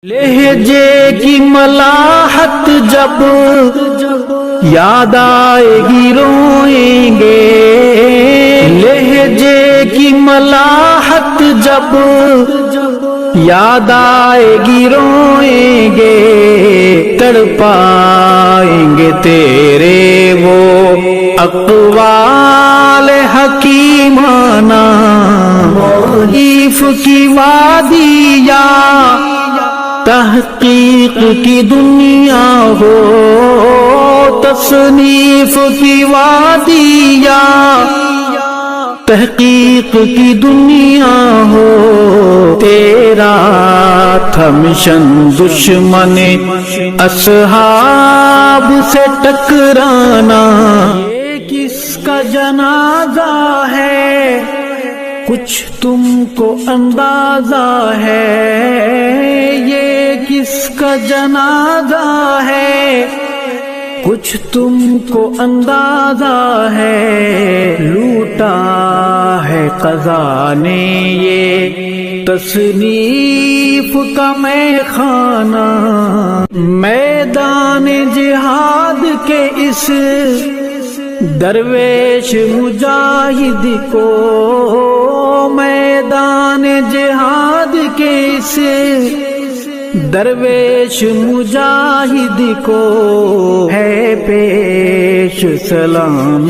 لہجے کی ملاحت جب یاد آئے گی روئیں گے، لہجے کی ملاحت جب یاد آئے گی روئیں گے، تڑپائیں گے تیرے وہ اقوال حکیمانہ، تعریف کی وادی یا تحقیق کی دنیا ہو، تصنیف کی وادی یا تحقیق کی دنیا ہو، تیرا تھا مشن دشمن اصحاب سے ٹکرانا، یہ کس کا جنازہ ہے کچھ تم کو اندازہ ہے، یہ کس کا جنازہ ہے کچھ تم کو اندازہ ہے، لوٹا ہے قضا نے یہ تصنیف کا میخانہ، میدان جہاد کے اس درویش مجاہد کو، میدان جہاد کے اس درویش مجاہد کو ہے پیش سلام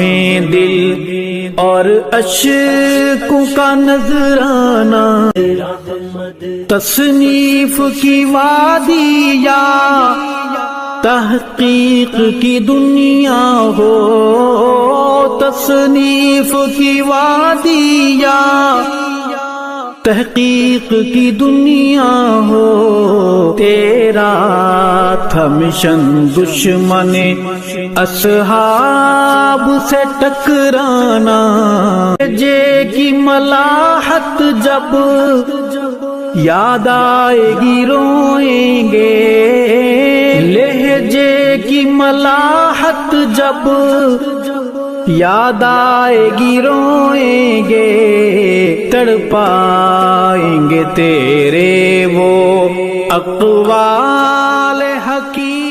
دل اور اشکوں کا نذرانہ، تصنیف کی وادی یا تحقیق کی دنیا ہو، تصنیف کی وادی یا تحقیق کی دنیا ہو، تیرا تھا مشن دشمن اصحاب سے ٹکرانا، لہجے کی ملاحت جب یاد آئے گی روئیں گے، لہجے کی ملاحت جب یاد آئے گی روئیں گے، تڑپائیں گے تیرے وہ اقوال حکیم